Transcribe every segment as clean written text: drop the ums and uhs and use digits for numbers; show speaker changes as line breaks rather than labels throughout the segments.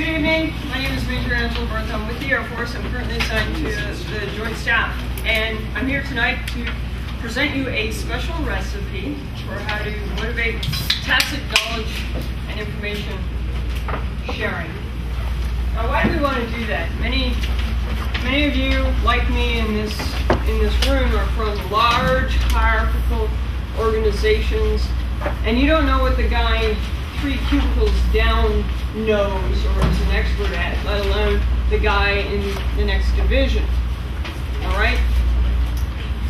Good evening. My name is Major Angela Burth. I'm with the Air Force. I'm currently assigned to the Joint Staff, and I'm here tonight to present you a special recipe for how to motivate tacit knowledge and information sharing. Now, why do we want to do that? Many of you, like me in this room, are from large hierarchical organizations, and you don't know what the guy 3 cubicles down knows or is an expert at, let alone the guy in the next division. All right.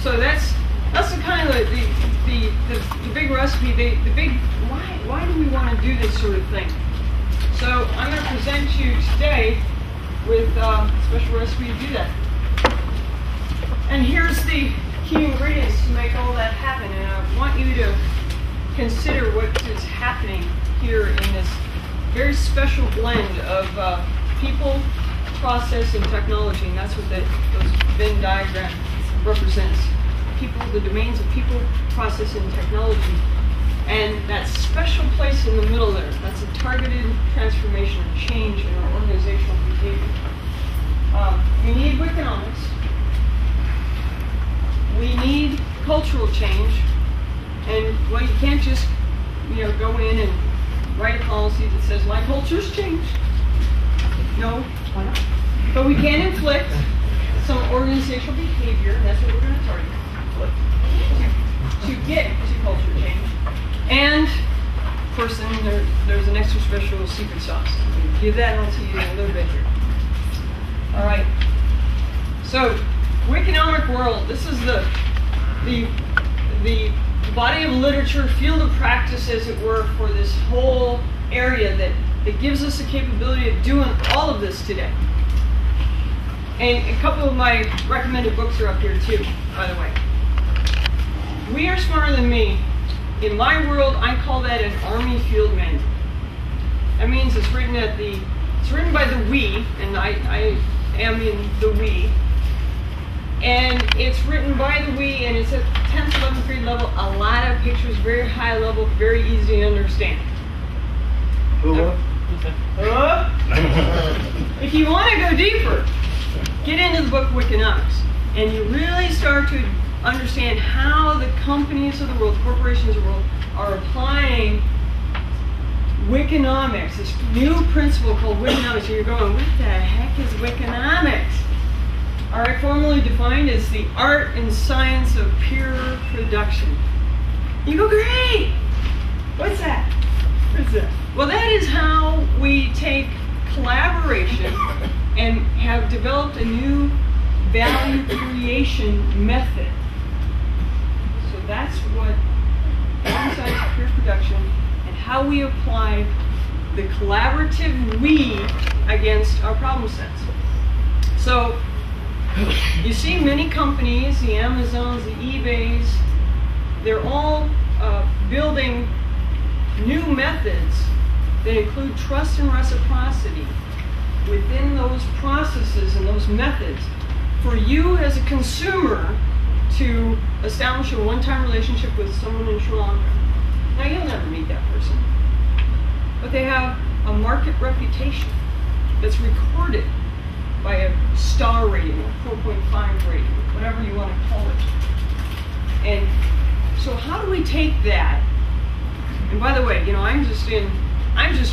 So that's the kind of the big recipe. The big why do we want to do this sort of thing? So I'm going to present you today with a special recipe to do that. And here's the key ingredients to make all that happen. And I want you to consider what is happening here in this very special blend of people, process, and technology. And that's what those Venn diagram represents. People, the domains of people, process, and technology. And that special place in the middle there, that's a targeted transformation or change in our organizational behavior. We need Wikinomics. We need cultural change. And, well, you can't just, go in and write a policy that says, my culture's changed. No, why not? But we can inflict some organizational behavior, and that's what we're going to target, to get to culture change. And, of course, then there's an extra special secret sauce. I'll give that on to you in a little bit here. All right. So, Wikinomic world. This is the body of literature, field of practice, as it were, for this whole area that gives us the capability of doing all of this today. And a couple of my recommended books are up here too, by the way. We Are Smarter Than Me. In my world, I call that an Army field manual. That means it's written by the we, and I am in the we. And it's written by the we, and it's at 10th, 11th grade level. A lot of pictures, very high level, very easy to understand. If you want to go deeper, get into the book Wikinomics, and you really start to understand how the companies of the world, corporations of the world, are applying Wikinomics, this new principle called Wikinomics. And you're going, what the heck is Wikinomics? All right, formally defined as the art and science of peer production. You go, great! What's that? What's that? Well, that is how we take collaboration and have developed a new value creation method. So that's what art and science of peer production and how we apply the collaborative we against our problem sets. So, you see many companies, the Amazons, the eBays, they're all building new methods that include trust and reciprocity within those processes and those methods for you as a consumer to establish a one-time relationship with someone in Sri Lanka. Now, you'll never meet that person, but they have a market reputation that's recorded by a star rating, a 4.5 rating, whatever you want to call it. And so how do we take that? And by the way, I'm just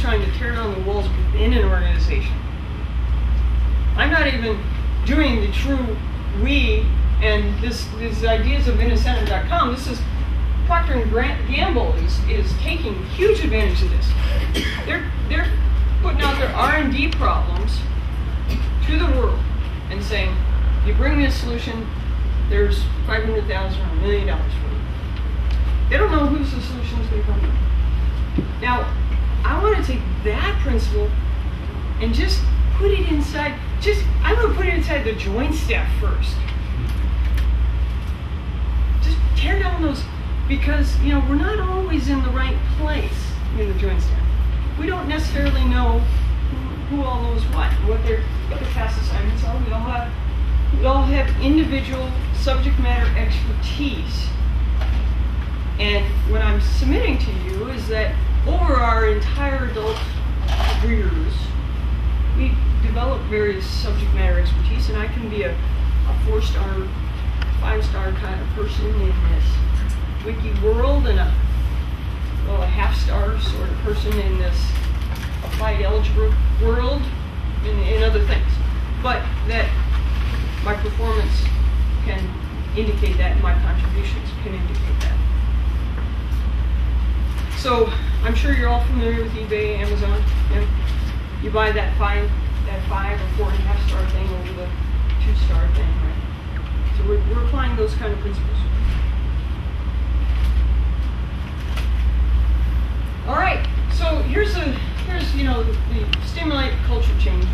trying to tear down the walls within an organization. I'm not even doing the true we and these ideas of incentive.com. This is Procter & Gamble is taking huge advantage of this. They're putting out their R&D problems to the world and saying, you bring me a solution, there's $500,000 or $1 million for you. They don't know whose the solution is going to come from. Now, I want to take that principle and just put it inside, I'm going to put it inside the joint staff first. Just tear down those, because, we're not always in the right place in the joint staff. We don't necessarily know who all knows what their past assignments are. We all have individual subject matter expertise. And what I'm submitting to you is that over our entire adult careers, we develop various subject matter expertise, and I can be a 4-star, 5-star kind of person in this wiki world, and a half-star sort of person in this applied algebra world, and other things. But that my performance can indicate that, and my contributions can indicate that. So I'm sure you're all familiar with eBay, Amazon. You buy that 5 or 4.5-star thing over the 2-star thing, right? So we're applying those kind of principles. All right. So here's the stimulate culture change.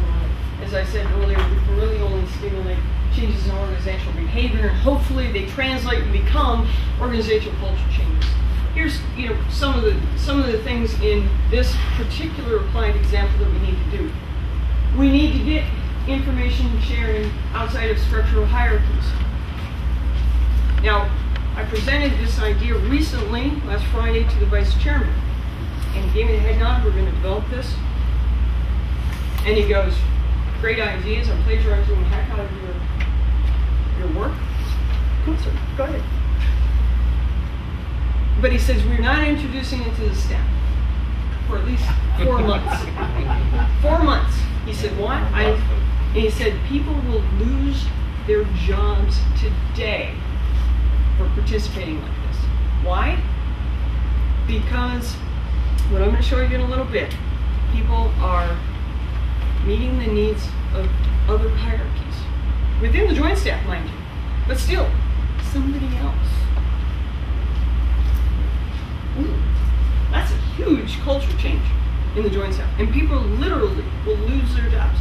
As I said earlier, we can really only stimulate changes in organizational behavior, and hopefully they translate and become organizational culture changes. Here's some of the things in this particular applied example that we need to do. We need to get information sharing outside of structural hierarchies. Now, I presented this idea recently, last Friday, to the vice chairman, and he gave me the head nod. We're going to develop this, and he goes, "Great ideas. I'm plagiarizing the heck out of your work." Cool, sir. Go ahead. But he says, we're not introducing it to the staff for at least 4 months. 4 months. He said, what? And he said, people will lose their jobs today for participating like this. Why? Because, what I'm going to show you in a little bit, people are meeting the needs of other hierarchies. Within the joint staff, mind you. But still, somebody else. Ooh, that's a huge culture change in the joint staff, and people literally will lose their jobs.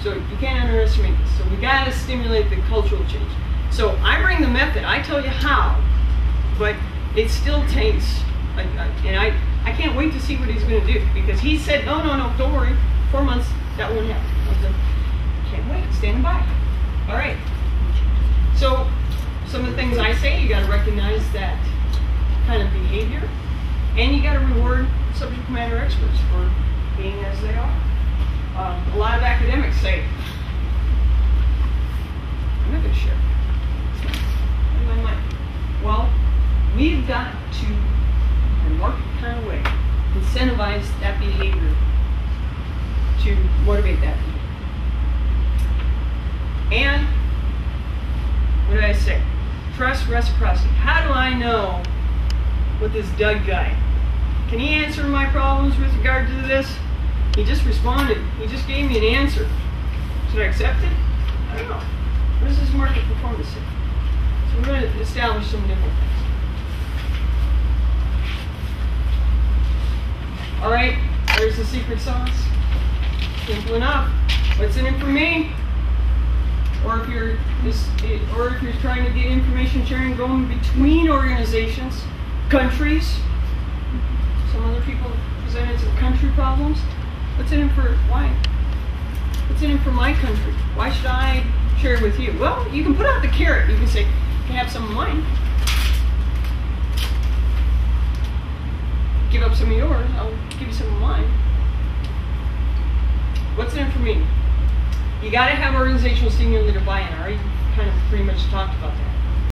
So you can't underestimate this. So we got to stimulate the cultural change. So I bring the method. I tell you how, but it still takes. And I can't wait to see what he's going to do, because he said, no, don't worry, 4 months that won't happen. I said, can't wait, standing by. All right. So some of the things I say, you got to recognize that kind of behavior. And you got to reward subject matter experts for being as they are. A lot of academics say, I'm not going to share. In my mind. Well, we've got to, in a market kind of way, incentivize that behavior to motivate that behavior. And, what did I say? Trust reciprocity. How do I know what this Doug guy, can he answer my problems with regard to this? He just responded. He just gave me an answer. Should I accept it? I don't know. What does this market performance say? So we're going to establish some different things. All right, there's the secret sauce. Simple enough. What's in it for me? Or if you're trying to get information sharing going between organizations, countries. Some other people presented some country problems. What's in it for why? What's in it for my country? Why should I share it with you? Well, you can put out the carrot. You can say, you can have some of mine. Give up some of yours, I'll give you some of mine. What's in it for me? You got to have organizational senior leader buy-in. I already kind of pretty much talked about that.